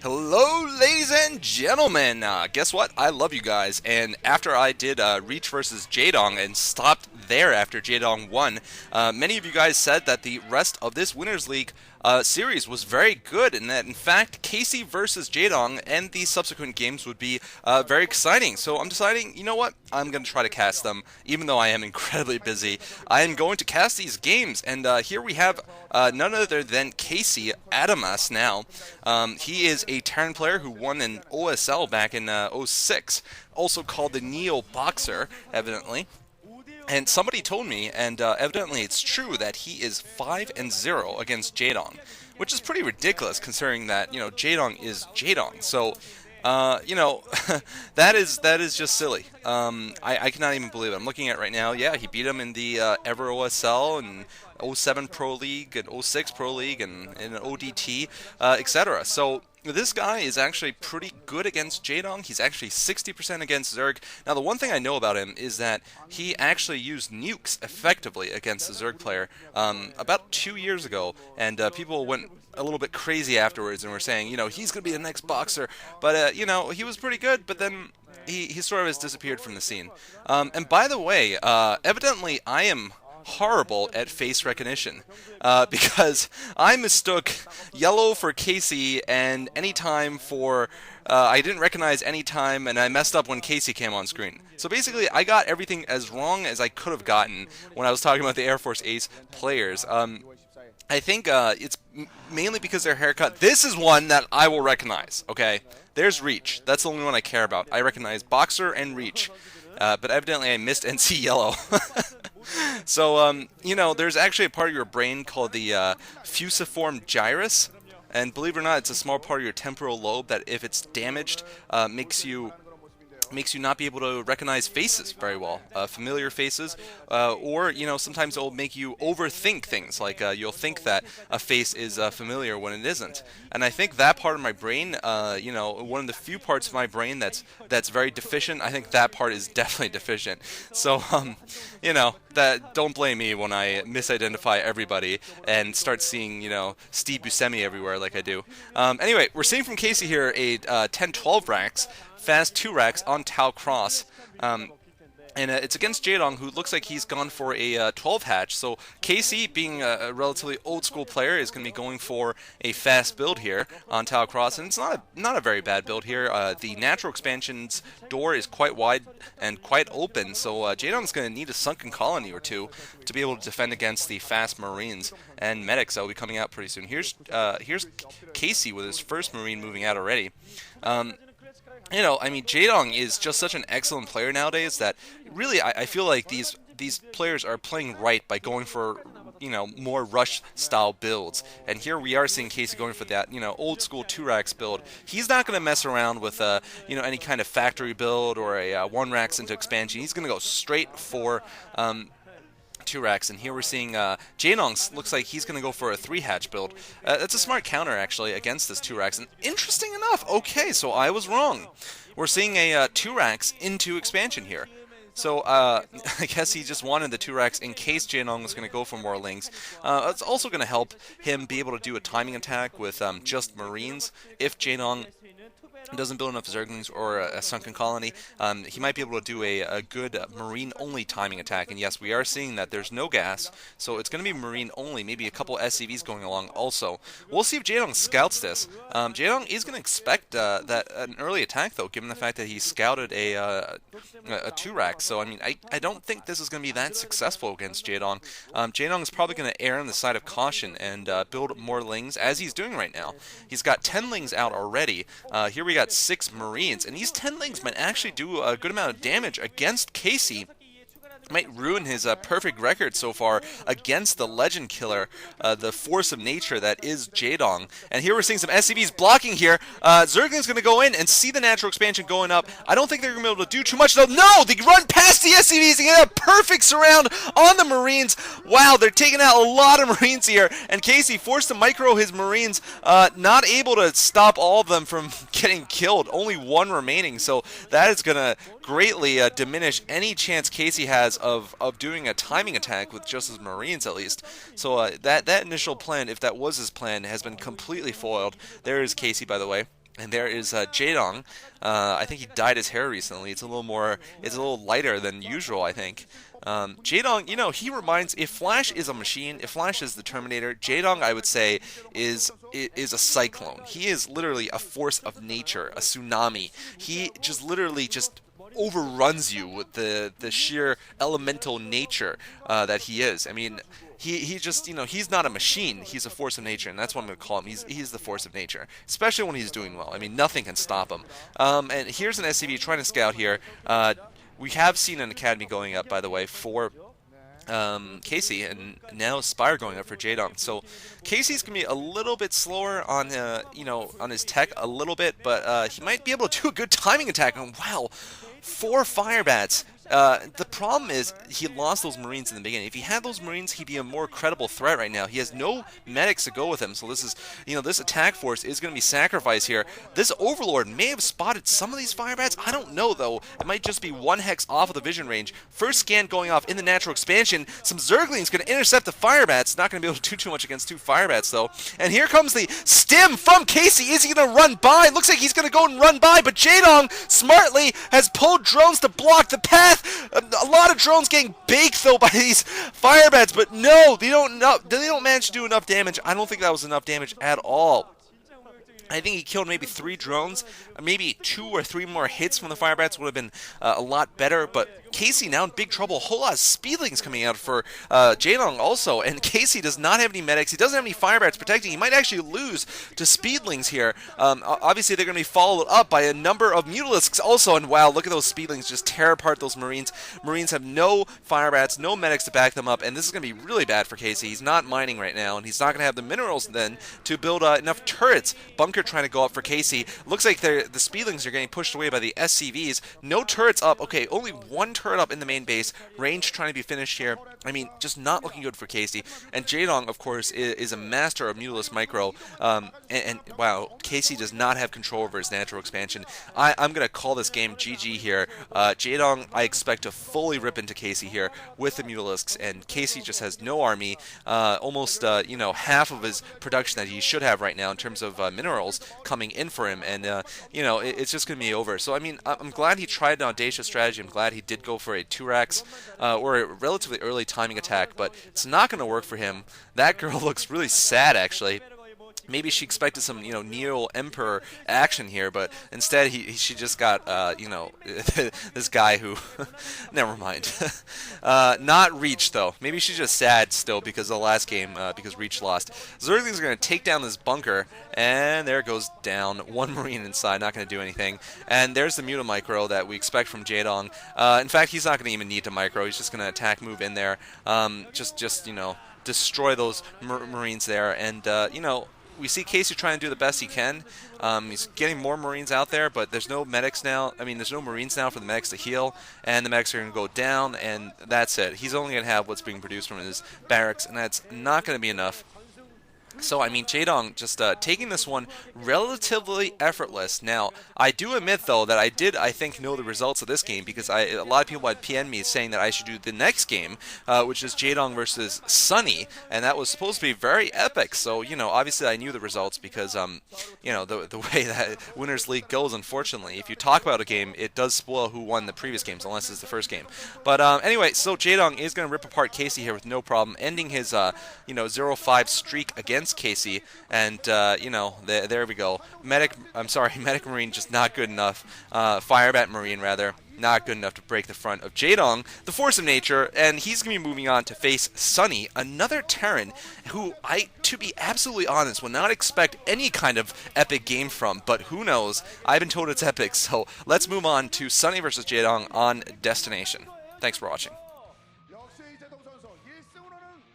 Hello, ladies and gentlemen. Guess what? I love you guys. And after I did Reach versus Jaedong and stopped there after Jaedong won, many of you guys said that the rest of this Winners League series was very good, and that in fact Casey versus Jaedong and the subsequent games would be very exciting. So I'm deciding, you know what? I'm going to try to cast them, even though I am incredibly busy. I am going to cast these games, and here we have none other than Casey Adamas now. He is a Terran player who won an OSL back in '06, also called the Neo Boxer, evidently. And somebody told me, and evidently it's true, that he is 5-0 against Jaedong, which is pretty ridiculous considering that Jaedong is Jaedong. So, that is just silly. I cannot even believe it. I'm looking at it right now. Yeah, he beat him in the Ever OSL and '07 Pro League and '06 Pro League and in ODT, etc. So this guy is actually pretty good against Jaedong. He's actually 60% against Zerg. Now, the one thing I know about him is that he actually used nukes effectively against the Zerg player about 2 years ago, and people went a little bit crazy afterwards and were saying, he's going to be the next boxer. But, he was pretty good, but then he sort of has disappeared from the scene. And by the way, evidently I am horrible at face recognition because I mistook yellow for Casey and anytime for I didn't recognize anytime, and I messed up when Casey came on screen. So basically I got everything as wrong as I could have gotten when I was talking about the Air Force Ace players. I think it's mainly because their haircut. This is one that I will recognize, okay? There's Reach. That's the only one I care about. I recognize Boxer and Reach. But evidently I missed NC Yellow. So, there's actually a part of your brain called the fusiform gyrus. And believe it or not, it's a small part of your temporal lobe that, if it's damaged, makes you not be able to recognize faces very well, familiar faces, or sometimes it'll make you overthink things. Like you'll think that a face is familiar when it isn't. And I think that part of my brain, one of the few parts of my brain that's very deficient. I think that part is definitely deficient. So, that don't blame me when I misidentify everybody and start seeing Steve Buscemi everywhere like I do. Anyway, we're seeing from Casey here a 10-12 racks. Fast 2 racks on Tau Cross. And it's against Jaedong, who looks like he's gone for a 12 hatch. So Casey, being a relatively old school player, is going to be going for a fast build here on Tau Cross, and it's not a very bad build here. The natural expansion's door is quite wide and quite open, so Jaedong's going to need a sunken colony or two to be able to defend against the fast Marines and medics that will be coming out pretty soon. Here's Casey with his first Marine moving out already. Jaedong is just such an excellent player nowadays that really I feel like these players are playing right by going for more rush style builds. And here we are seeing Casey going for that old school 2-racks build. He's not going to mess around with any kind of factory build or a 1-racks into expansion. He's going to go straight for 2-racks, and here we're seeing Jaedong looks like he's going to go for a 3-hatch build. That's a smart counter, actually, against this 2-racks, and interesting enough, okay, so I was wrong. We're seeing a 2-racks into expansion here. So, I guess he just wanted the 2-racks in case Jaedong was going to go for more lings. It's also going to help him be able to do a timing attack with just Marines. If Jaedong doesn't build enough Zerglings or a sunken colony, he might be able to do a good Marine-only timing attack. And yes, we are seeing that there's no gas, so it's going to be Marine-only, maybe a couple SCVs going along also. We'll see if Jaedong scouts this. Jaedong is going to expect that an early attack, though, given the fact that he scouted a 2-rack. So, I don't think this is going to be that successful against Jaedong. Jaedong is probably going to err on the side of caution and build more lings, as he's doing right now. He's got 10 lings out already. Here we got 6 Marines, and these 10 lings might actually do a good amount of damage against Casey. Might ruin his perfect record so far against the legend killer, the force of nature that is Jaedong. And here we're seeing some SCVs blocking here. Zergling's going to go in and see the natural expansion going up. I don't think they're going to be able to do too much, though. No! They run past the SCVs and get a perfect surround on the Marines. Wow, they're taking out a lot of Marines here. And Casey forced to micro his Marines, not able to stop all of them from getting killed. Only 1 remaining, so that is going to greatly diminish any chance Casey has of doing a timing attack with just his Marines, at least. So that initial plan, if that was his plan, has been completely foiled. There is Casey, by the way. And there is Jaedong. I think he dyed his hair recently. It's a little lighter than usual, I think. Jaedong, he reminds. If Flash is a machine, if Flash is the Terminator, Jaedong, I would say, is a cyclone. He is literally a force of nature, a tsunami. He just literally just overruns you with the sheer elemental nature that he is. I mean, he just, he's not a machine. He's a force of nature, and that's what I'm going to call him. He's the force of nature, especially when he's doing well. I mean, nothing can stop him. And here's an SCV trying to scout here. We have seen an academy going up, by the way, for Casey, and now Spire going up for Jaedong. So Casey's gonna be a little bit slower on on his tech a little bit, but he might be able to do a good timing attack. And wow, 4 fire bats. The problem is he lost those Marines in the beginning. If he had those Marines, he'd be a more credible threat right now. He has no medics to go with him, so this is, this attack force is going to be sacrificed here. This Overlord may have spotted some of these fire bats. I don't know, though. It might just be 1 hex off of the vision range. First scan going off in the natural expansion. Some Zerglings going to intercept the fire bats. Not going to be able to do too much against 2 fire bats, though. And here comes the stim from Casey. Is he going to run by? Looks like he's going to go and run by, but Jaedong smartly has pulled drones to block the path. A lot of drones getting baked though by these fire bats, but no, they don't manage to do enough damage. I don't think that was enough damage at all. I think he killed maybe 3 drones. Maybe 2 or 3 more hits from the fire bats would have been a lot better, but Casey now in big trouble. A whole lot of speedlings coming out for Jaedong also, and Casey does not have any medics. He doesn't have any fire bats protecting. He might actually lose to speedlings here. Obviously, they're going to be followed up by a number of mutalisks also, and wow, look at those speedlings just tear apart those Marines. Marines have no fire bats, no medics to back them up, and this is going to be really bad for Casey. He's not mining right now, and he's not going to have the minerals then to build enough turrets. Bunker trying to go up for Casey. Looks like the speedlings are getting pushed away by the SCVs. No turrets up. Okay, only 1 turret up in the main base. Range trying to be finished here. I mean, just not looking good for Casey. And Jaedong, of course, is a master of Mutalist Micro. And wow, Casey does not have control over his natural expansion. I'm going to call this game GG here. Jaedong, I expect to fully rip into Casey here with the Mutalisks, and Casey just has no army. Almost, half of his production that he should have right now in terms of minerals coming in for him, and it's just going to be over. So I mean, I'm glad he tried an audacious strategy. I'm glad he did go for a 2-rax or a relatively early timing attack, but it's not going to work for him. That girl looks really sad, actually. Maybe she expected some, Neo Emperor action here, but instead she just got, this guy who, never mind. Not Reach, though. Maybe she's just sad still because of the last game, because Reach lost. Zerglings are going to take down this bunker, and there it goes down. 1 Marine inside, not going to do anything. And there's the Muta Micro that we expect from Jaedong. In fact, he's not going to even need to Micro. He's just going to attack move in there. Destroy those Marines there, and, we see Casey trying to do the best he can. He's getting more Marines out there, but there's no medics now. I mean, there's no Marines now for the medics to heal, and the medics are going to go down, and that's it. He's only going to have what's being produced from his barracks, and that's not going to be enough. So, I mean, Jaedong just taking this one relatively effortless. Now, I do admit, though, that I think, know the results of this game, because a lot of people had PN'd me saying that I should do the next game, which is Jaedong versus Sunny, and that was supposed to be very epic. So, obviously I knew the results because, the way that Winners League goes, unfortunately. If you talk about a game, it does spoil who won the previous games, unless it's the first game. But, anyway, so Jaedong is going to rip apart Casey here with no problem, ending his, 0-5 streak against Casey, and there we go. Medic Marine just not good enough. Firebat Marine rather not good enough to break the front of Jaedong, the force of nature, and he's gonna be moving on to face Sunny, another Terran who to be absolutely honest, would not expect any kind of epic game from, but who knows? I've been told it's epic, so let's move on to Sunny versus Jaedong on Destination. Thanks for watching.